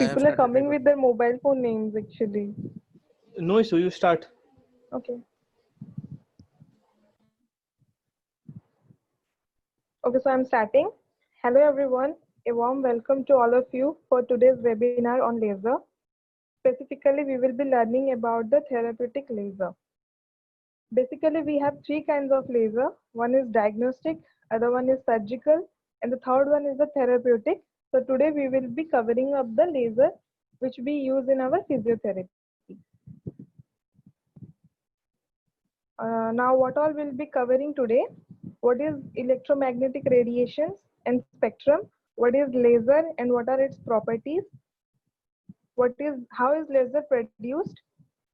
have People are started coming recording. with their mobile phone names actually. No issue, you start. Okay. Okay, so I'm starting. Hello everyone. A warm welcome to all of you for today's webinar on laser. Specifically, we will be learning about the therapeutic laser. Basically, we have three kinds of laser. One is diagnostic, other one is surgical, and the third one is the therapeutic. So today we will be covering up the laser which we use in our physiotherapy. Now what all we'll be covering today? What is electromagnetic radiations and spectrum? What is laser and what are its properties? How is laser produced?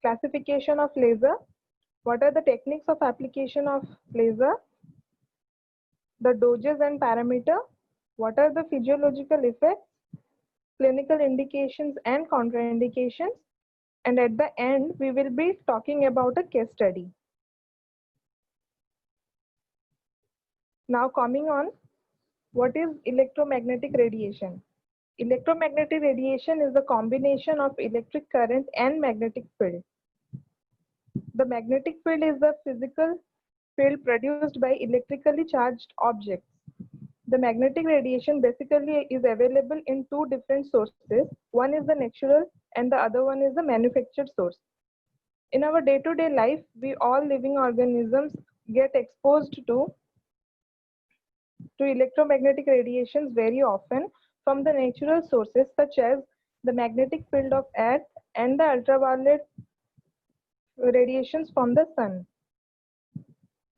Classification of laser. What are the techniques of application of laser? The doses and parameter. What are the physiological effects? Clinical indications and contraindications. And at the end, we will be talking about a case study. Now coming on, what is electromagnetic radiation? Electromagnetic radiation is the combination of electric current and magnetic field. The magnetic field is the physical field produced by electrically charged objects. The magnetic radiation basically is available in two different sources. One is the natural and the other one is the manufactured source. In our day-to-day life, we all living organisms get exposed to electromagnetic radiations very often from the natural sources such as the magnetic field of Earth and the ultraviolet radiations from the sun.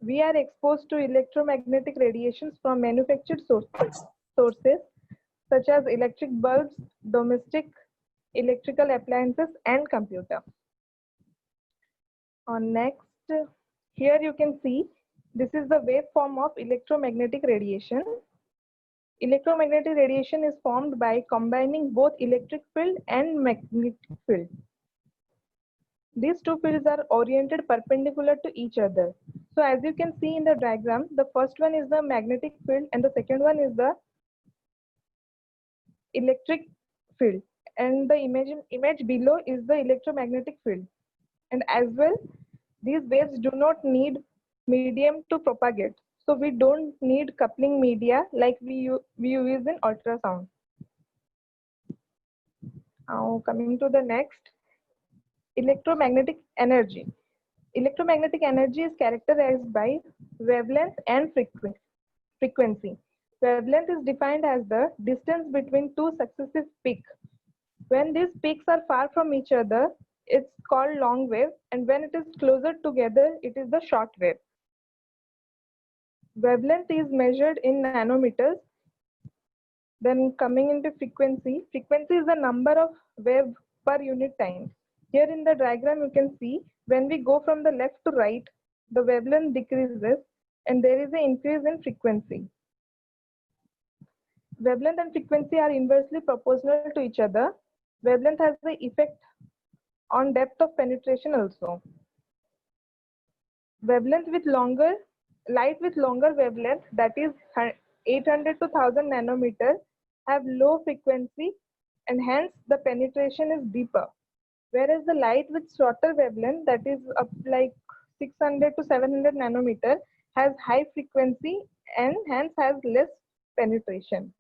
We are exposed to electromagnetic radiations from manufactured sources such as electric bulbs, domestic electrical appliances, and computer. On next, here you can see this is the waveform of electromagnetic radiation. Electromagnetic radiation is formed by combining both electric field and magnetic field. These two fields are oriented perpendicular to each other. So as you can see in the diagram, the first one is the magnetic field and the second one is the electric field. And the image below is the electromagnetic field. And as well, these waves do not need medium to propagate. So we don't need coupling media like we use in ultrasound. Now coming to the next, electromagnetic energy. Electromagnetic energy is characterized by wavelength and frequency. Wavelength is defined as the distance between two successive peaks. When these peaks are far from each other, it's called long wave, and when it is closer together, it is the short wave. Wavelength is measured in nanometers. Then coming into frequency, frequency is the number of wave per unit time. Here in the diagram, you can see when we go from the left to right, the wavelength decreases and there is an increase in frequency. Wavelength and frequency are inversely proportional to each other. Wavelength has the effect on depth of penetration also. Wavelength with longer, light with longer wavelength, that is 800 to 1000 nanometer, have low frequency and hence the penetration is deeper. Whereas the light with shorter wavelength, that is up like 600 to 700 nanometer, has high frequency and hence has less penetration.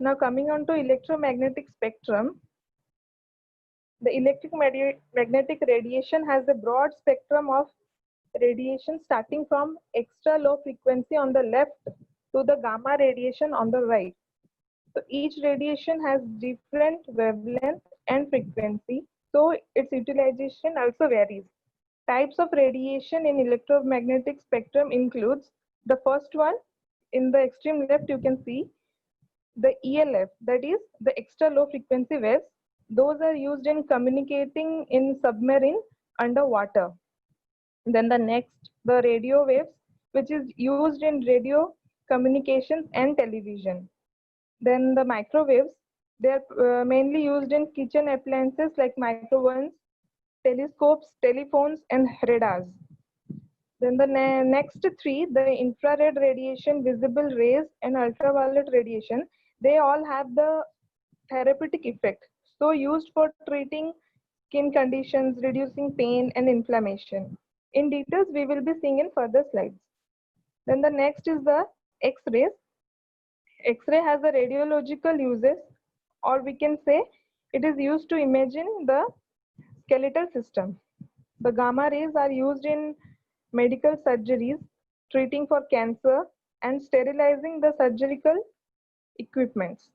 Now coming on to electromagnetic spectrum. The electromagnetic radiation has a broad spectrum of radiation starting from extra low frequency on the left to the gamma radiation on the right. So each radiation has different wavelength and frequency, so its utilization also varies. Types of radiation in electromagnetic spectrum includes the first one in the extreme left you can see the ELF, that is the extra low frequency waves. Those are used in communicating in submarine underwater. Then the next, the radio waves, which is used in radio communications and television. Then the microwaves, they are mainly used in kitchen appliances like microovens, telescopes, telephones, and radars. Then the next three, the infrared radiation, visible rays, and ultraviolet radiation, they all have the therapeutic effect. So used for treating skin conditions, reducing pain and inflammation. In details, we will be seeing in further slides. Then the next is the X-rays. X-ray has a radiological uses, or we can say it is used to imagine the skeletal system. The gamma rays are used in medical surgeries, treating for cancer and sterilizing the surgical equipments.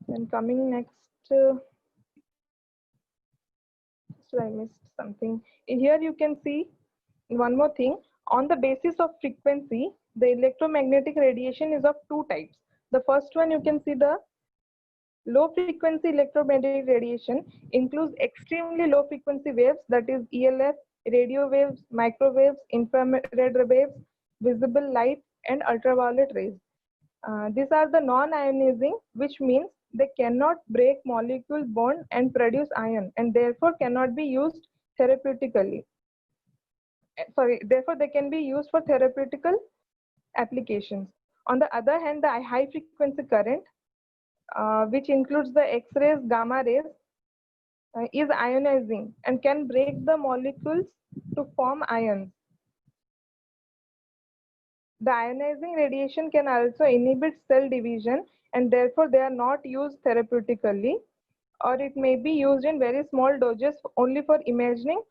Then coming next, so I missed something. Here you can see one more thing. On the basis of frequency, the electromagnetic radiation is of two types. The first one, you can see the low frequency electromagnetic radiation includes extremely low frequency waves, that is ELF, radio waves, microwaves, infrared waves, visible light, and ultraviolet rays. These are the non-ionizing, which means they cannot break molecule bond and produce ion, and therefore cannot be used therapeutically. Therefore they can be used for therapeutical applications. On the other hand, the high frequency current, which includes the X-rays, gamma rays, is ionizing and can break the molecules to form ions. The ionizing radiation can also inhibit cell division, and therefore they are not used therapeutically, or it may be used in very small doses only for imaging,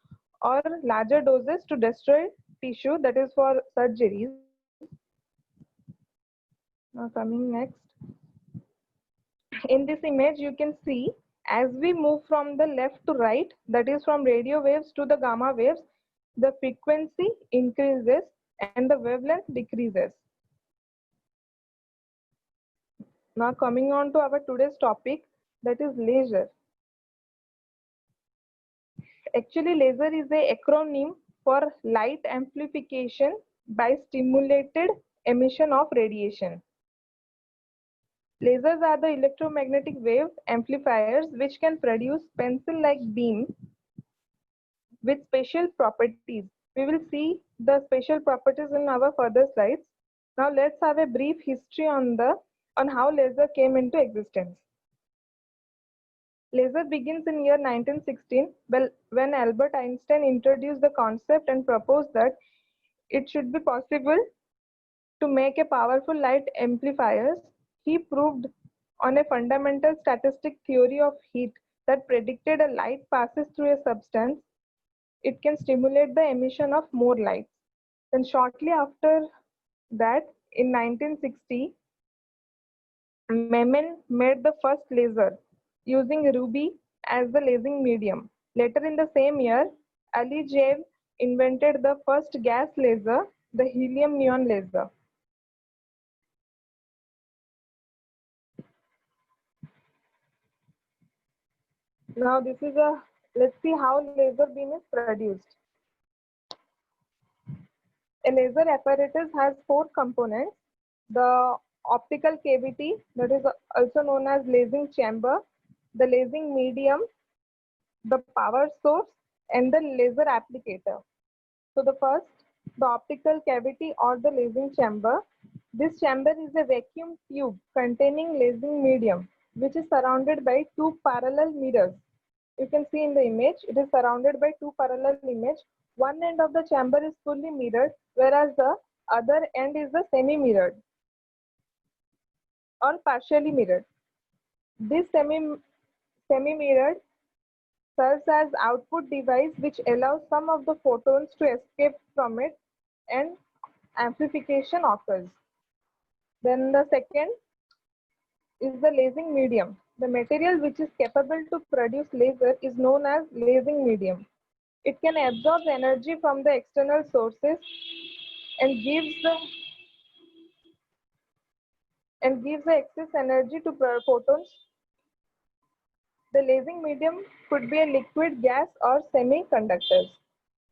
or larger doses to destroy tissue, that is for surgeries. Now coming next. In this image, you can see as we move from the left to right, that is from radio waves to the gamma waves, the frequency increases and the wavelength decreases. Now coming on to our today's topic, that is laser. Actually, laser is a acronym for light amplification by stimulated emission of radiation. Lasers are the electromagnetic wave amplifiers which can produce pencil-like beam with special properties. We will see the special properties in our further slides. Now let's have a brief history on how laser came into existence. Laser begins in year 1916 when Albert Einstein introduced the concept and proposed that it should be possible to make a powerful light amplifiers. He proved on a fundamental statistic theory of heat that predicted a light passes through a substance, it can stimulate the emission of more light. Then shortly after that, in 1960, Meman made the first laser using ruby as the lasing medium. Later in the same year, Aliyev invented the first gas laser, the helium neon laser. Now let's see how laser beam is produced. A laser apparatus has four components: the optical cavity, that is also known as lasing chamber, the lasing medium, the power source, and the laser applicator. So the optical cavity or the lasing chamber. This chamber is a vacuum tube containing lasing medium, which is surrounded by two parallel mirrors. You can see in the image, it is surrounded by two parallel images. One end of the chamber is fully mirrored, whereas the other end is the semi-mirrored or partially mirrored. This semi-mirrored serves as output device which allows some of the photons to escape from it and amplification occurs. Then the second is the lasing medium. The material which is capable to produce laser is known as lasing medium. It can absorb energy from the external sources and gives the excess energy to photons. The lasing medium could be a liquid, gas, or semiconductors.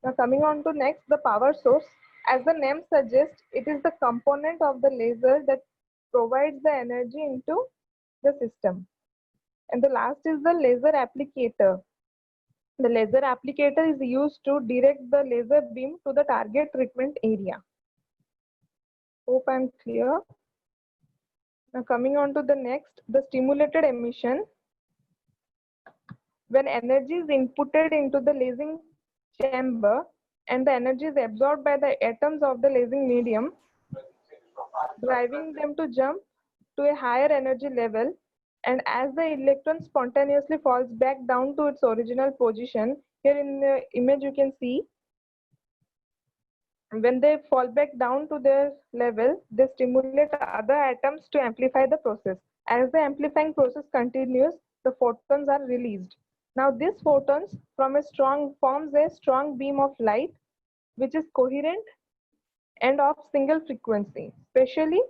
Now coming on to next, the power source. As the name suggests, it is the component of the laser that provides the energy into the system. And the last is the laser applicator. The laser applicator is used to direct the laser beam to the target treatment area. Hope I'm clear. Now coming on to the next, the stimulated emission. When energy is inputted into the lasing chamber and the energy is absorbed by the atoms of the lasing medium, driving them to jump to a higher energy level, and as the electron spontaneously falls back down to its original position, here in the image you can see, when they fall back down to their level, they stimulate other atoms to amplify the process. As the amplifying process continues, the photons are released. Now these photons forms a strong beam of light which is coherent and of single frequency, especially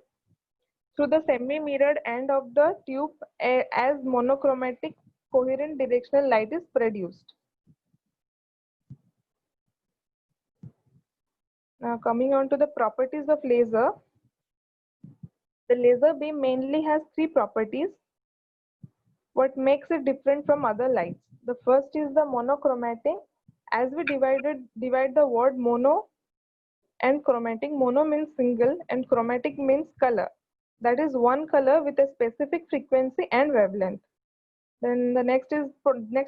through the semi-mirrored end of the tube as monochromatic coherent directional light is produced. Now coming on to the properties of laser. The laser beam mainly has three properties. What makes it different from other lights? The first is the monochromatic. As we divide the word mono and chromatic, mono means single and chromatic means color. That is one color with a specific frequency and wavelength. Then the next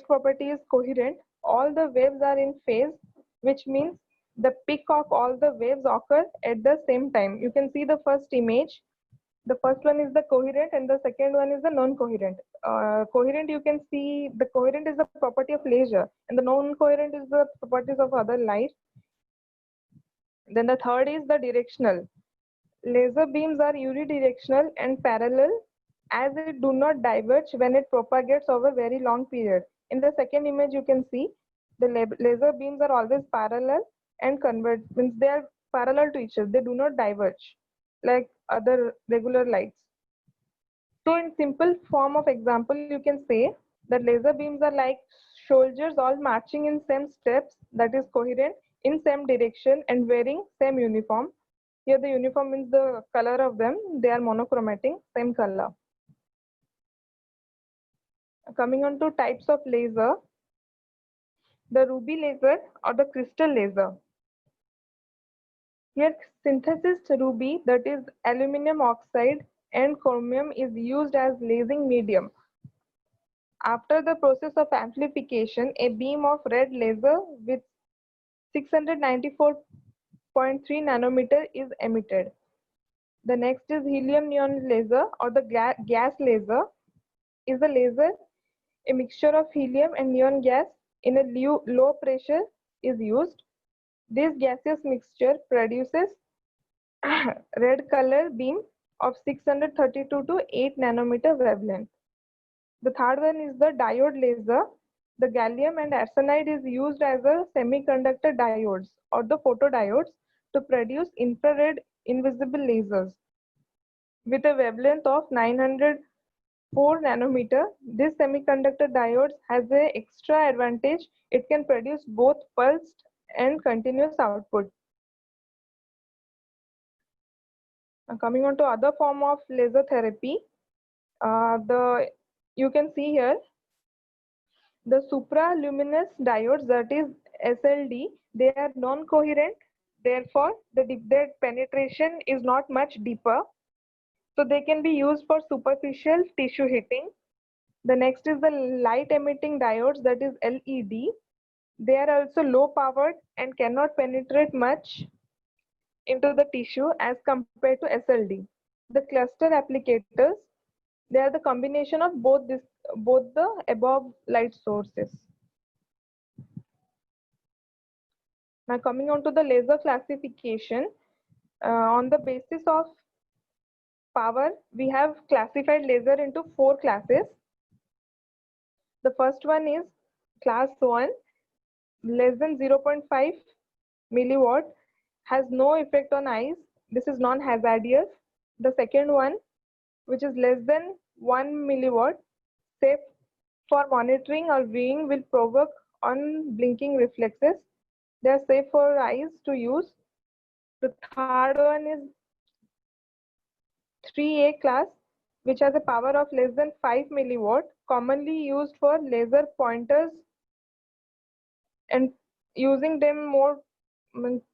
property is coherent. All the waves are in phase, which means the peak of all the waves occur at the same time. You can see the first image. The first one is the coherent and the second one is the non-coherent. Coherent, you can see the coherent is the property of laser and the non-coherent is the properties of other light. Then the third is the directional. Laser beams are unidirectional and parallel as it do not diverge when it propagates over very long period. In the second image you can see the laser beams are always parallel and converge, means they are parallel to each other, they do not diverge like other regular lights. So in simple form of example, you can say that laser beams are like soldiers all marching in same steps, that is coherent, in same direction and wearing same uniform. Here the uniform means the color of them, they are monochromatic, same color. Coming on to types of laser, the ruby laser or the crystal laser. Here synthesis ruby, that is aluminum oxide and chromium, is used as lasing medium. After the process of amplification, a beam of red laser with 694.3 nanometer is emitted. The next is helium neon laser or the gas laser. Is a laser, a mixture of helium and neon gas in a low pressure is used. This gaseous mixture produces red color beam of 632 to 8 nanometer wavelength. The third one is the diode laser. The gallium and arsenide is used as a semiconductor diodes or the photodiodes to produce infrared invisible lasers. With a wavelength of 904 nanometer, this semiconductor diodes has an extra advantage. It can produce both pulsed and continuous output. Coming on to other form of laser therapy, you can see here the supraluminous diodes, that is SLD, they are non-coherent, therefore their penetration is not much deeper, so they can be used for superficial tissue heating. The next is the light emitting diodes, that is LED. They are also low powered and cannot penetrate much into the tissue as compared to SLD. The cluster applicators, they are the combination of both the above light sources. Now coming on to the laser classification, on the basis of power, we have classified laser into 4 classes. The first one is class 1, less than 0.5 milliwatt, has no effect on eyes. This is non-hazardous. The second one, which is less than 1 milliwatt, safe for monitoring or viewing, will provoke on blinking reflexes. They are safe for eyes to use. The third one is 3A class, which has a power of less than 5 milliwatt, commonly used for laser pointers and using them more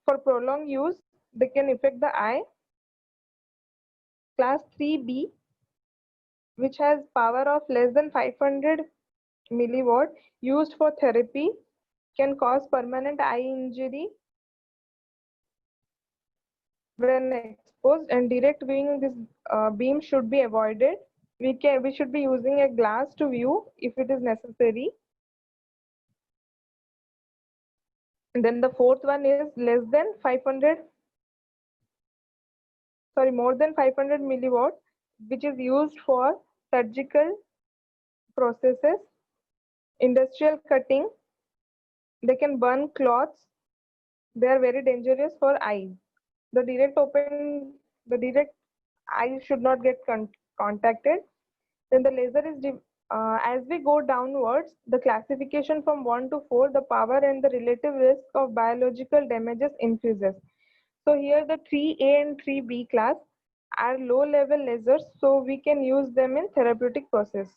for prolonged use, they can affect the eye. Class 3B, which has power of less than 500 milliwatt used for therapy can cause permanent eye injury when exposed, and direct viewing this beam should be avoided. We should be using a glass to view if it is necessary. And then the fourth one is less than 500, sorry, more than 500 milliwatt, which is used for surgical processes, industrial cutting. They can burn cloths. They are very dangerous for eyes. The direct eye should not get contacted. Then the laser is, as we go downwards, the classification from 1 to 4, the power and the relative risk of biological damages increases. So here the 3A and 3B class are low level lasers, so we can use them in therapeutic process.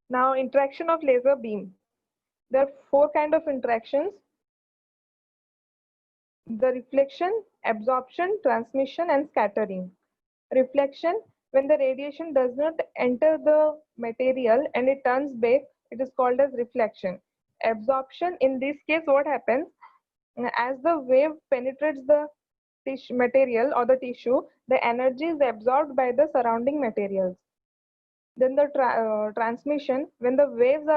Now interaction of laser beam. There are 4 kind of interactions: the reflection, absorption, transmission, and scattering. Reflection: when the radiation does not enter the material and it turns back, it is called as reflection. Absorption: in this case, what happens? As the wave penetrates the material or the tissue, the energy is absorbed by the surrounding materials. Then the transmission: when the waves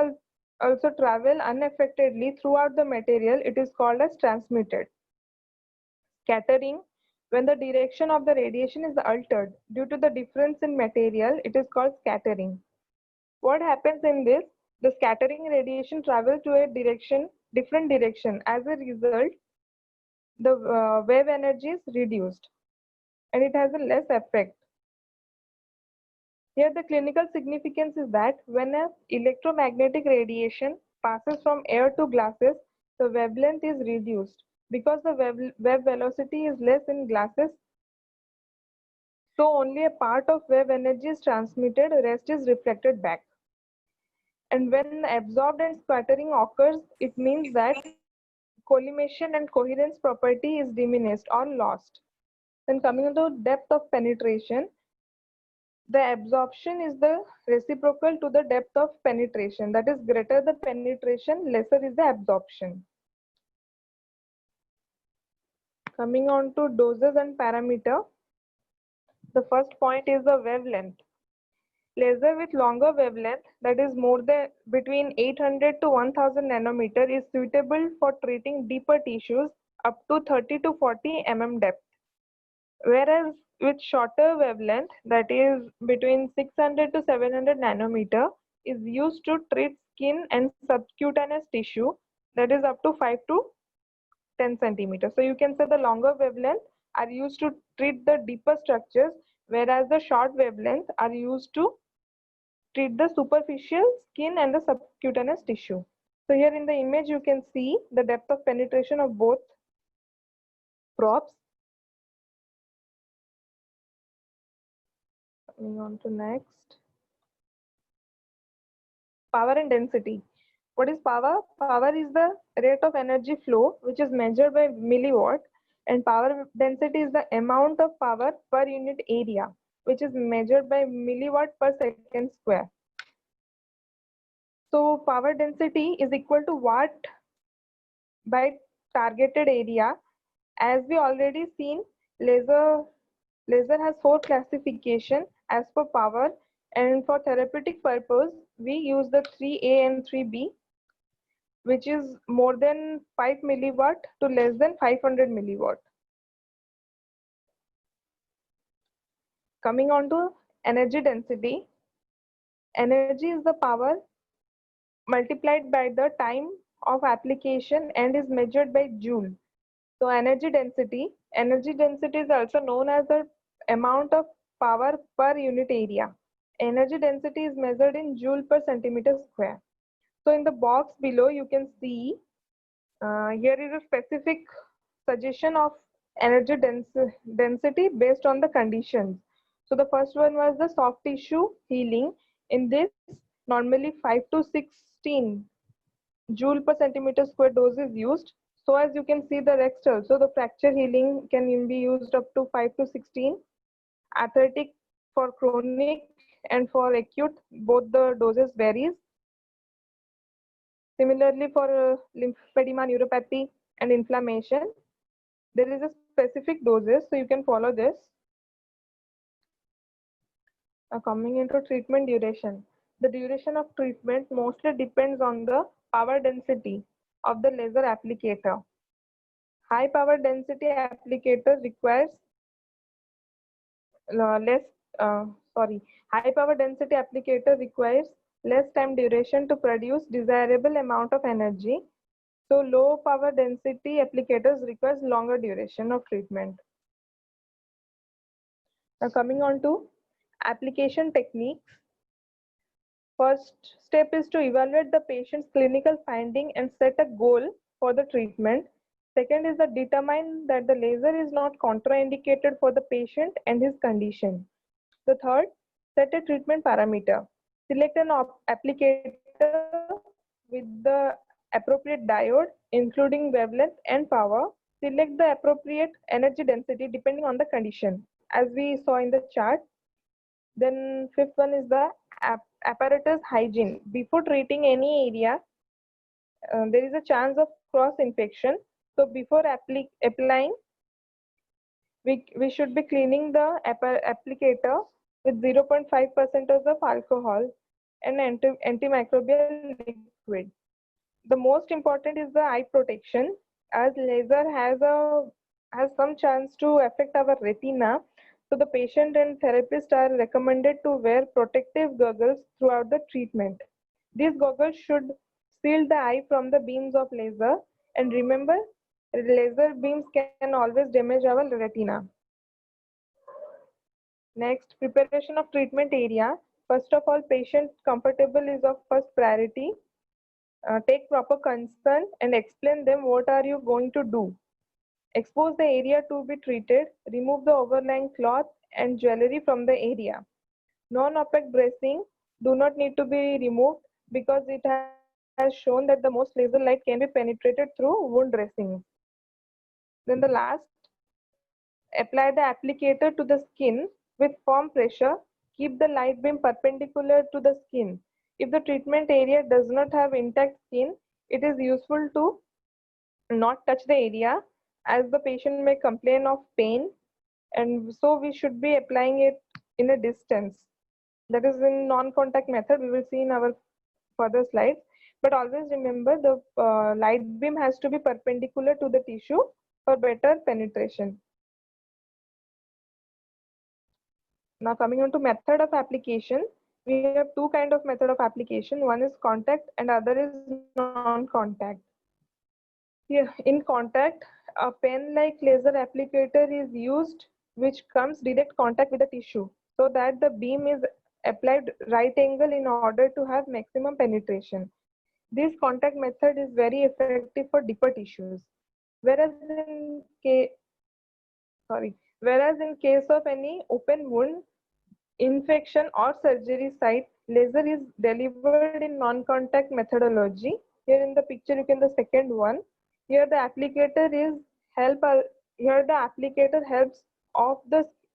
also travel unaffectedly throughout the material, it is called as transmitted. Scattering: when the direction of the radiation is altered due to the difference in material, it is called scattering. What happens in this? The scattering radiation travels to a different direction. As a result, the wave energy is reduced and it has a less effect. Here the clinical significance is that when an electromagnetic radiation passes from air to glasses, the wavelength is reduced. Because the wave velocity is less in glasses, so only a part of wave energy is transmitted, rest is reflected back. And when absorbed and scattering occurs, it means that collimation and coherence property is diminished or lost. Then coming to depth of penetration, the absorption is the reciprocal to the depth of penetration. That is, greater the penetration, lesser is the absorption. Coming on to doses and parameter, the first point is the wavelength. Laser with longer wavelength, that is more than between 800 to 1000 nanometer, is suitable for treating deeper tissues up to 30 to 40 mm depth. Whereas with shorter wavelength, that is between 600 to 700 nanometer, is used to treat skin and subcutaneous tissue, that is up to 5 to 10 centimeters. So you can say the longer wavelength are used to treat the deeper structures, whereas the short wavelength are used to treat the superficial skin and the subcutaneous tissue. So here in the image you can see the depth of penetration of both probes. Coming on to next. Power and density. What is power? Power is the rate of energy flow, which is measured by milliwatt, and power density is the amount of power per unit area, which is measured by milliwatt per second square. So power density is equal to watt by targeted area. As we already seen, laser has 4 classification as per power, and for therapeutic purpose we use the 3A and 3B, which is more than 5 milliwatt to less than 500 milliwatt. Coming on to energy density. Energy is the power multiplied by the time of application and is measured by joule. So energy density is also known as the amount of power per unit area. Energy density is measured in joule per centimeter square. So in the box below you can see here is a specific suggestion of energy density based on the conditions. So the first one was the soft tissue healing. In this, normally 5 to 16 joule per centimeter square dose is used. So as you can see the next also, the fracture healing can be used up to 5 to 16. aesthetic for chronic and for acute, both the doses varies. Similarly, for lymphedema, neuropathy, and inflammation, there is a specific doses, so you can follow this. Coming into treatment duration, the duration of treatment mostly depends on the power density of the laser applicator. High power density applicator requires less, high power density applicator requires less time duration to produce desirable amount of energy. So low power density applicators requires longer duration of treatment. Now coming on to application techniques. First step is to evaluate the patient's clinical finding and set a goal for the treatment. Second is to determine that the laser is not contraindicated for the patient and his condition. The third, set a treatment parameter. Select an applicator with the appropriate diode, including wavelength and power. Select the appropriate energy density depending on the condition, as we saw in the chart. Then fifth one is the apparatus hygiene. Before treating any area, there is a chance of cross infection. So before applying, we should be cleaning the applicator with 0.5% of alcohol and antimicrobial liquid. The most important is the eye protection, as laser has some chance to affect our retina. So the patient and therapist are recommended to wear protective goggles throughout the treatment. These goggles should shield the eye from the beams of laser, and remember, laser beams can always damage our retina. Next, preparation of treatment area. First of all, patient comfortable is of first priority. Take proper consent and explain them what are you going to do. Expose the area to be treated. Remove the overlying cloth and jewelry from the area. Non-opaque bracing do not need to be removed because it has shown that the most laser light can be penetrated through wound dressings. Then the last, apply the applicator to the skin with firm pressure. Keep the light beam perpendicular to the skin. If the treatment area does not have intact skin, it is useful to not touch the area, as the patient may complain of pain, and so we should be applying it in a distance. That is in non-contact method. We will see in our further slides. But always remember, the light beam has to be perpendicular to the tissue for better penetration. Now coming on to method of application, we have two kind of method of application. One is contact and other is non-contact. Here in contact, a pen-like laser applicator is used which comes direct contact with the tissue, so that the beam is applied right angle in order to have maximum penetration. This contact method is very effective for deeper tissues. Whereas in case of any open wound, infection or surgery site, laser is delivered in non-contact methodology. Here in the picture you can the second one. Here the applicator is helps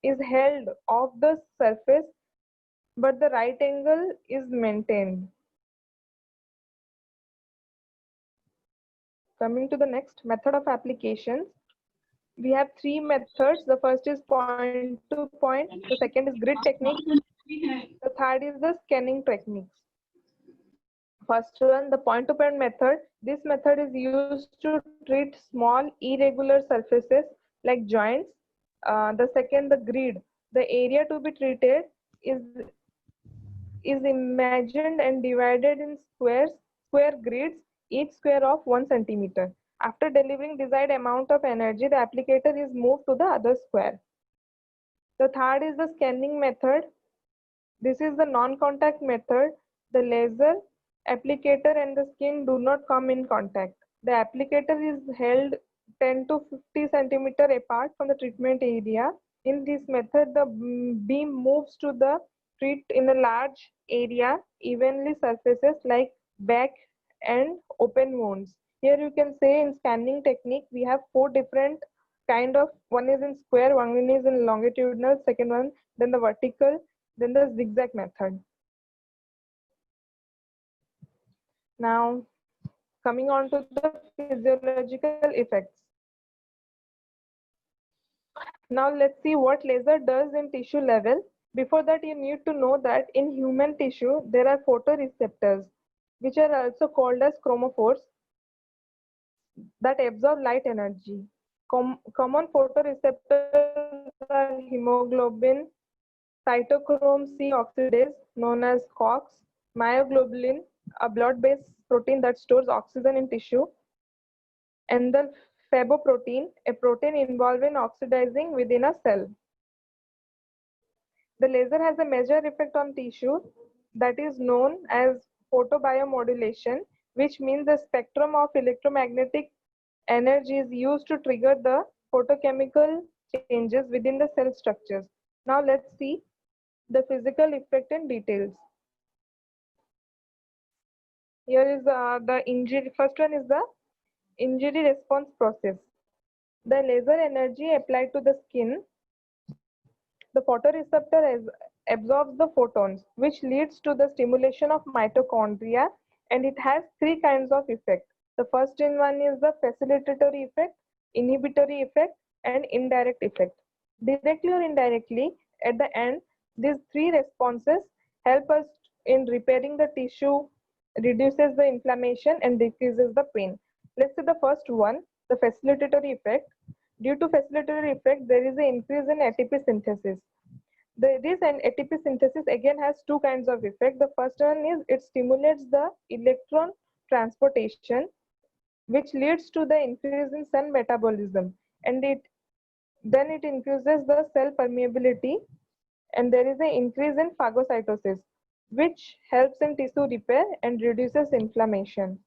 is held off the surface, but the right angle is maintained. Coming to the next method of application, we have three methods. The first is point to point, the second is grid technique, the third is the scanning techniques. First one, the point to point method. This method is used to treat small irregular surfaces like joints. The second, the grid. The area to be treated is imagined and divided in square grids, each square of 1 centimeter. After delivering desired amount of energy, the applicator is moved to the other square. The third is the scanning method. This is the non-contact method. The laser, applicator and the skin do not come in contact. The applicator is held 10 to 50 centimeter apart from the treatment area. In this method, the beam moves to the treat in a large area, evenly surfaces like back and open wounds. Here you can say in scanning technique, we have four different kind of, one is in square, one is in longitudinal, second one, then the vertical, then the zigzag method. Now, coming on to the physiological effects. Now let's see what laser does in tissue level. Before that, you need to know that in human tissue, there are photoreceptors, which are also called as chromophores, that absorb light energy. Common photoreceptors are hemoglobin, cytochrome C oxidase, known as COX, myoglobin, a blood-based protein that stores oxygen in tissue, and the pheboprotein, a protein involved in oxidizing within a cell. The laser has a major effect on tissue that is known as photobiomodulation, which means the spectrum of electromagnetic energy is used to trigger the photochemical changes within the cell structures. Now let's see the physical effect in details. Here is the injury. First one is the injury response process. The laser energy applied to the skin, the photoreceptor absorbs the photons, which leads to the stimulation of mitochondria, and it has three kinds of effect. The first one is the facilitatory effect, inhibitory effect, and indirect effect. Directly or indirectly, at the end, these three responses help us in repairing the tissue, reduces the inflammation, and decreases the pain. Let's see the first one, the facilitatory effect. Due to facilitatory effect, there is an increase in ATP synthesis. This and ATP synthesis again has two kinds of effect. The first one is it stimulates the electron transportation, which leads to the increase in cell metabolism, and it increases the cell permeability, and there is an increase in phagocytosis, which helps in tissue repair and reduces inflammation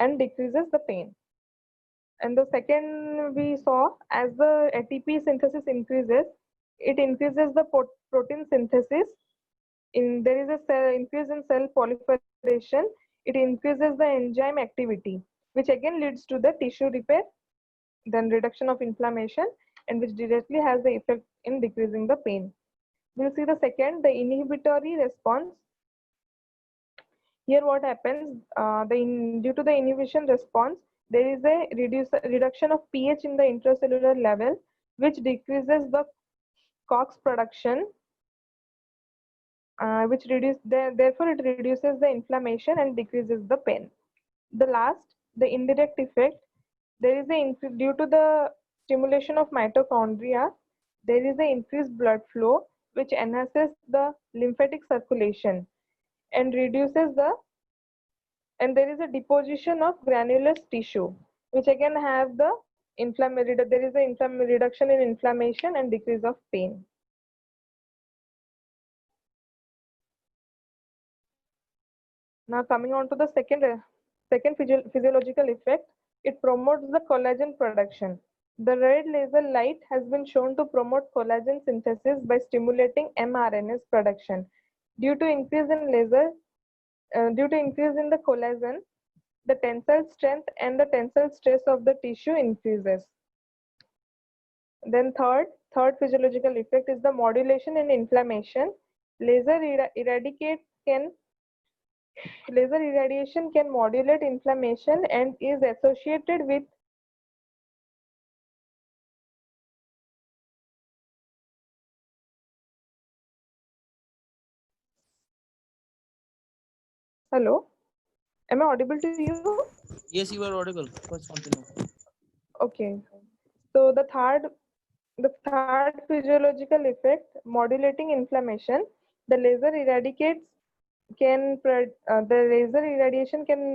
and decreases the pain. And the second we saw, as the ATP synthesis increases, it increases the protein synthesis. There is a increase in cell proliferation. It increases the enzyme activity, which again leads to the tissue repair, then reduction of inflammation, and which directly has the effect in decreasing the pain. We'll see the second, the inhibitory response. Here what happens, due to the inhibition response, there is a reduction of pH in the intracellular level, which decreases the COX production, therefore it reduces the inflammation and decreases the pain. The last, the indirect effect, there is due to the stimulation of mitochondria, there is an increased blood flow, which enhances the lymphatic circulation and there is a deposition of granulous tissue, which again have the there is a reduction in inflammation and decrease of pain. Now coming on to the second physiological effect, it promotes the collagen production. The red laser light has been shown to promote collagen synthesis by stimulating mRNA's production. Due to increase in the collagen, the tensile strength and the tensile stress of the tissue increases. Then third physiological effect is the modulation in inflammation. Laser irradiation can modulate inflammation and is associated with Hello, am I audible to you? Yes, you are audible. First continue. Okay, so the third physiological effect, modulating inflammation. The laser irradiation can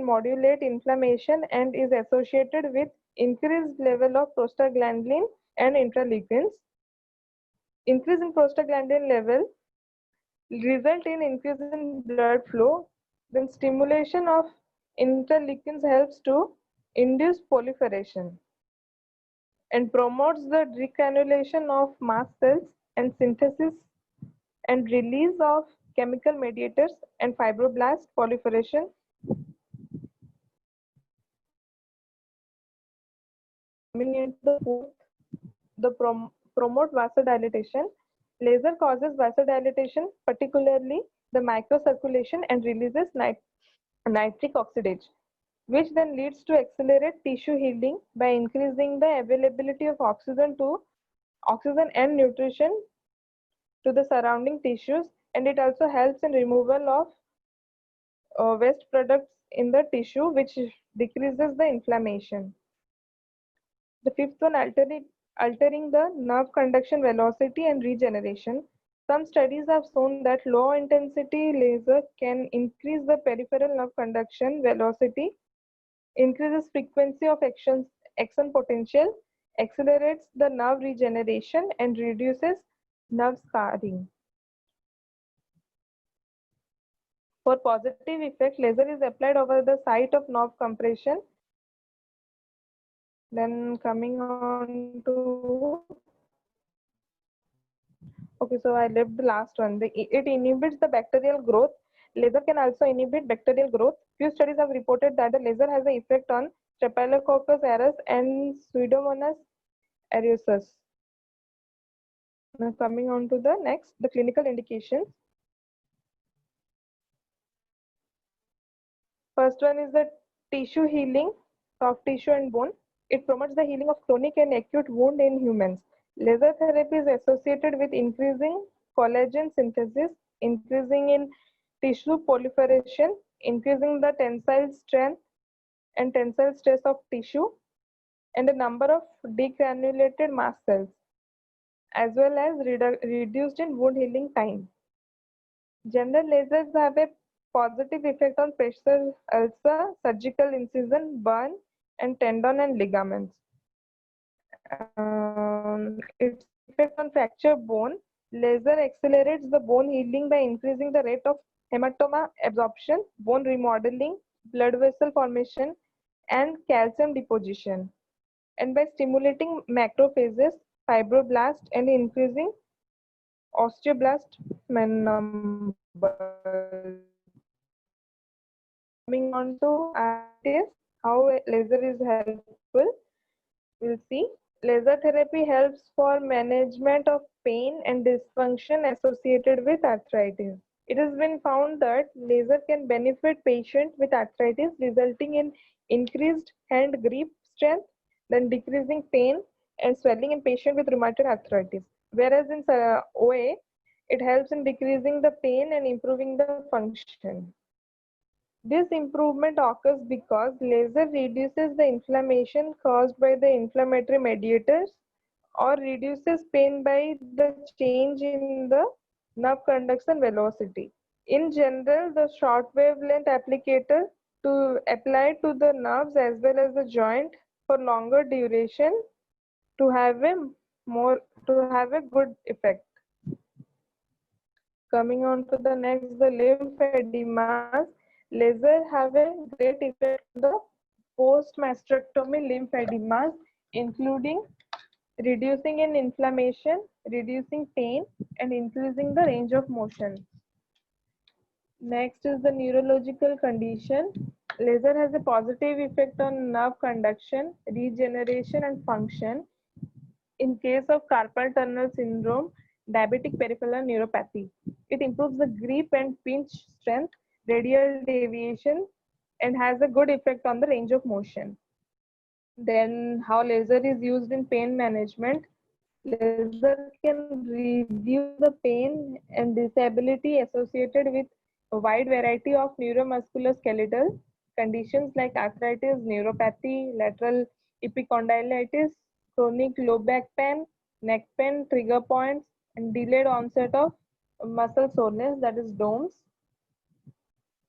modulate inflammation and is associated with increased level of prostaglandin and interleukins. Increase in prostaglandin level result in increase in blood flow. Then stimulation of interleukins helps to induce proliferation and promotes the degranulation of mast cells and synthesis and release of chemical mediators and fibroblast proliferation. Coming into the fourth the promote vasodilatation. Laser causes vasodilatation, particularly the microcirculation, and releases nitric oxidase, which then leads to accelerate tissue healing by increasing the availability of oxygen and nutrition to the surrounding tissues, and it also helps in removal of waste products in the tissue, which decreases the inflammation. The fifth one, altering the nerve conduction velocity and regeneration. Some studies have shown that low intensity laser can increase the peripheral nerve conduction velocity, increases frequency of action potential, accelerates the nerve regeneration, and reduces nerve scarring. For positive effect, laser is applied over the site of nerve compression. Then coming on to, okay, so I left the last one. It inhibits the bacterial growth. Laser can also inhibit bacterial growth. Few studies have reported that the laser has an effect on Staphylococcus aureus and Pseudomonas aeruginosus. Now coming on to the next, the clinical indications. First one is the tissue healing, soft tissue and bone. It promotes the healing of chronic and acute wound in humans. Laser therapy is associated with increasing collagen synthesis, increasing in tissue proliferation, increasing the tensile strength and tensile stress of tissue, and the number of decranulated mast cells, as well as reduced in wound healing time. General lasers have a positive effect on pressure ulcer, surgical incision, burn, and tendon and ligaments. Its effect on fracture bone. Laser accelerates the bone healing by increasing the rate of hematoma absorption, bone remodeling, blood vessel formation, and calcium deposition, and by stimulating macrophages, fibroblasts, and increasing osteoblast numbers. Coming on to arthritis, how laser is helpful, we'll see. Laser therapy helps for management of pain and dysfunction associated with arthritis. It has been found that laser can benefit patients with arthritis, resulting in increased hand grip strength, then decreasing pain and swelling in patients with rheumatoid arthritis. Whereas in OA, it helps in decreasing the pain and improving the function. This improvement occurs because laser reduces the inflammation caused by the inflammatory mediators or reduces pain by the change in the nerve conduction velocity. In general, the short wavelength applicator to apply to the nerves as well as the joint for longer duration to have a good effect. Coming on to the next, the lymphademas. Laser have a great effect on the post-mastectomy lymphademas, including reducing in inflammation, reducing pain, and increasing the range of motion. Next is the neurological condition. Laser has a positive effect on nerve conduction, regeneration, and function. In case of carpal tunnel syndrome, diabetic peripheral neuropathy, it improves the grip and pinch strength, radial deviation, and has a good effect on the range of motion. Then how laser is used in pain management. Laser can reduce the pain and disability associated with a wide variety of neuromusculoskeletal conditions like arthritis, neuropathy, lateral epicondylitis, chronic low back pain, neck pain, trigger points, and delayed onset of muscle soreness, that is DOMS.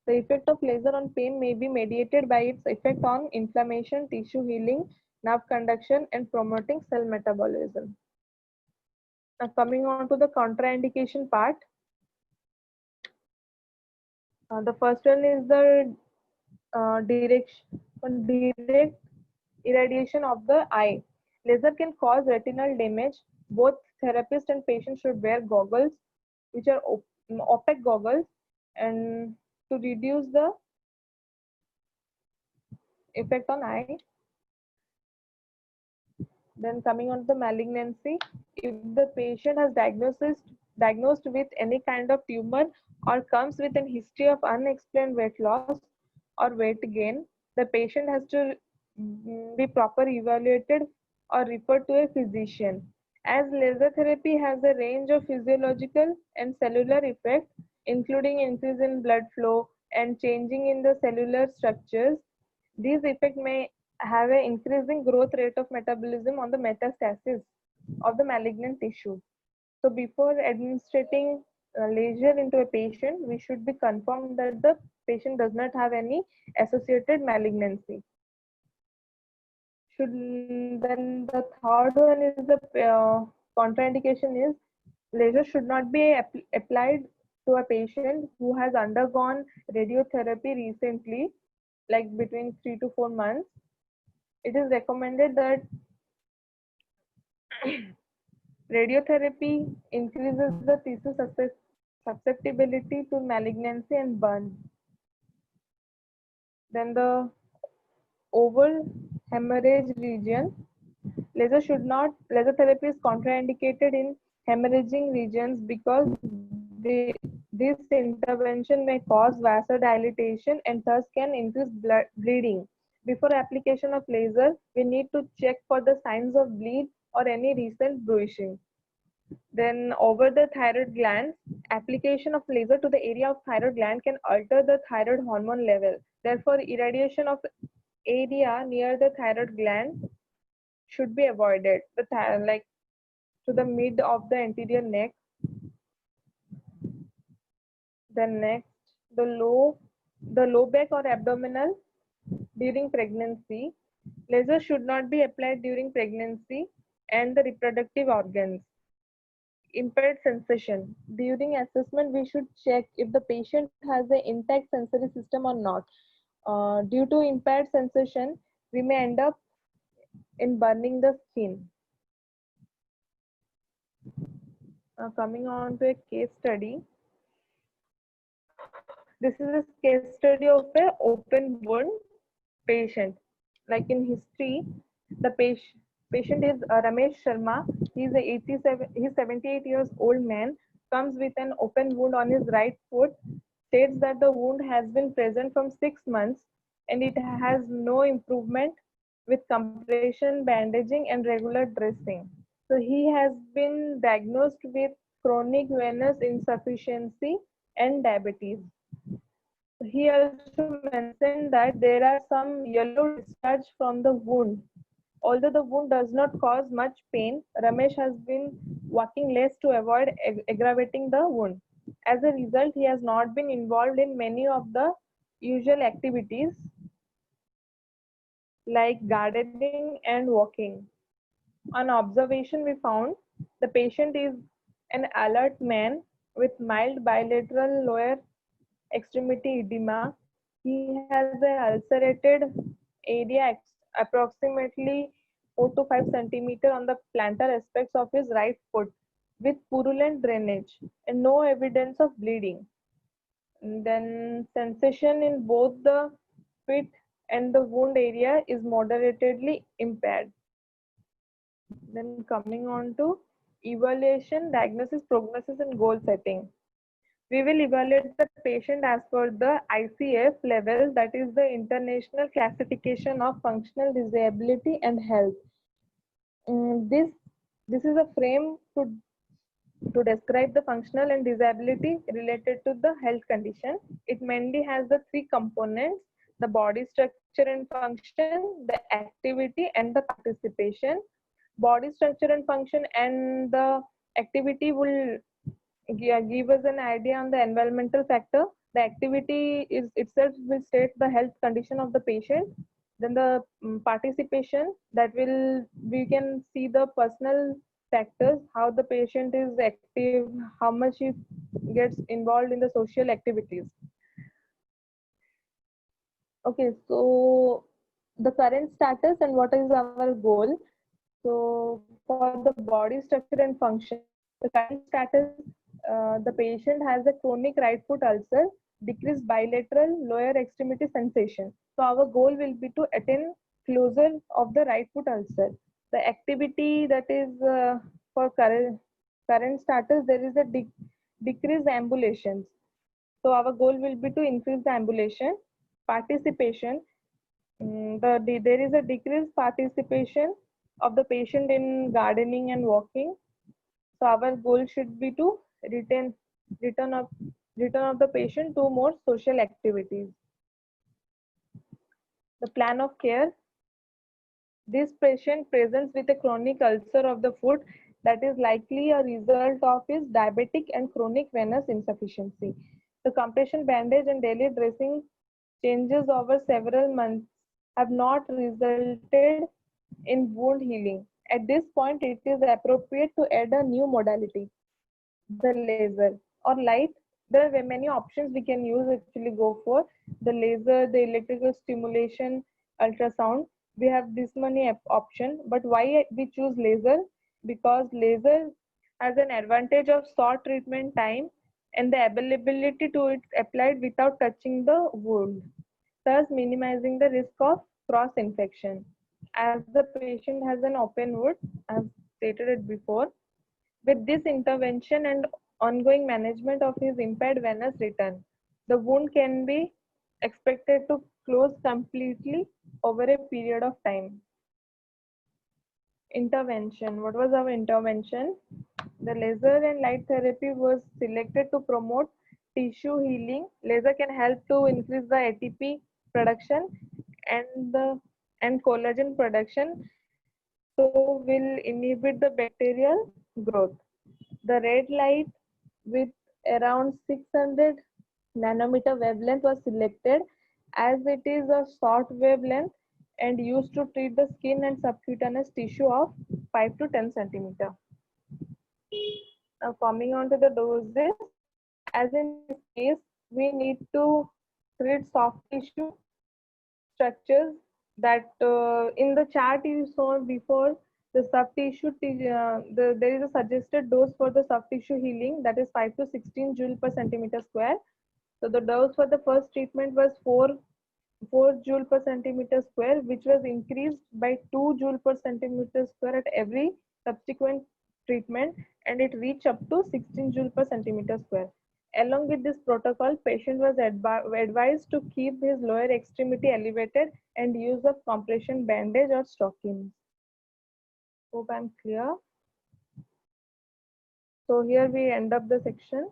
The effect of laser on pain may be mediated by its effect on inflammation, tissue healing, nerve conduction, and promoting cell metabolism. Now coming on to the contraindication part. The first one is the direct irradiation of the eye. Laser can cause retinal damage. Both therapist and patient should wear goggles, which are opaque goggles, and to reduce the effect on eye. Then coming on to the malignancy, if the patient has diagnosed with any kind of tumor or comes with a history of unexplained weight loss or weight gain, the patient has to be proper evaluated or referred to a physician. As laser therapy has a range of physiological and cellular effects, including increase in blood flow and changing in the cellular structures, these effects may have an increasing growth rate of metabolism on the metastasis of the malignant tissue. So before administering laser into a patient, we should be confirmed that the patient does not have any associated malignancy. Then the third one is the contraindication is laser should not be applied to a patient who has undergone radiotherapy recently, like between 3 to 4 months. It is recommended that radiotherapy increases the tissue susceptibility to malignancy and burn. Then the oval hemorrhage region. Laser therapy is contraindicated in hemorrhaging regions because this intervention may cause vasodilatation and thus can increase bleeding. Before application of laser, we need to check for the signs of bleed or any recent bruising. Then over the thyroid gland, application of laser to the area of thyroid gland can alter the thyroid hormone level. Therefore, irradiation of area near the thyroid gland should be avoided. Like to the mid of the anterior neck. Then next, the low back or abdominal during pregnancy. Laser should not be applied during pregnancy and the reproductive organs. Impaired sensation. During assessment, we should check if the patient has an intact sensory system or not. Due to impaired sensation, we may end up in burning the skin. Coming on to a case study. This is a case study of an open wound patient. Like in history, the patient is Ramesh Sharma. He's 78 years old man, comes with an open wound on his right foot, states that the wound has been present from 6 months and it has no improvement with compression, bandaging and regular dressing. So he has been diagnosed with chronic venous insufficiency and diabetes. He also mentioned that there are some yellow discharge from the wound. Although the wound does not cause much pain, Ramesh has been walking less to avoid aggravating the wound. As a result, he has not been involved in many of the usual activities like gardening and walking. On observation, we found the patient is an alert man with mild bilateral lower extremity edema. He has an ulcerated area approximately 4 to 5 centimeter on the plantar aspects of his right foot with purulent drainage and no evidence of bleeding. And then sensation in both the feet and the wound area is moderately impaired. Then coming on to evaluation, diagnosis, prognosis and goal setting. We will evaluate the patient as per the ICF level, that is the International Classification of Functional Disability and Health. This is a frame to describe the functional and disability related to the health condition. It mainly has the three components: the body structure and function, the activity and the participation. Body structure and function and the activity will give us an idea on the environmental factor. The activity is itself will state the health condition of the patient. Then the participation, that will we can see the personal factors, how the patient is active, how much he gets involved in the social activities. Okay, so the current status and what is our goal. So for the body structure and function, the current status, the patient has a chronic right foot ulcer, decreased bilateral lower extremity sensation. So our goal will be to attain closure of the right foot ulcer. The activity that is for current status, there is a decreased ambulations. So our goal will be to increase the ambulation. Participation, there is a decreased participation of the patient in gardening and walking. So our goal should be to return return of return of the patient to more social activities. The plan of care. This patient presents with a chronic ulcer of the foot that is likely a result of his diabetic and chronic venous insufficiency. The compression bandage and daily dressing changes over several months have not resulted in wound healing. At this point, it is appropriate to add a new modality, the laser or light. There are many options we can use, actually go for the laser, the electrical stimulation, ultrasound. We have this many option, but why we choose laser? Because laser has an advantage of short treatment time and the availability to it applied without touching the wound, thus minimizing the risk of cross infection. As the patient has an open wound, as stated it before, with this intervention and ongoing management of his impaired venous return, the wound can be expected to close completely over a period of time. Intervention. What was our intervention? The laser and light therapy was selected to promote tissue healing. Laser can help to increase the ATP production and collagen production, so will inhibit the bacterial growth. The red light with around 600 nanometer wavelength was selected as it is a short wavelength and used to treat the skin and subcutaneous tissue of 5 to 10 centimeter. Now coming on to the doses, as in this case, we need to treat soft tissue structures that in the chart you saw before, the soft tissue, there is a suggested dose for the soft tissue healing, that is 5 to 16 joule per centimeter square. So the dose for the first treatment was 4 joule per centimeter square, which was increased by 2 joule per centimeter square at every subsequent treatment, and it reached up to 16 joule per centimeter square. Along with this protocol, patient was advised to keep his lower extremity elevated and use of compression bandage or stockings. Hope I'm clear. So here we end up the section.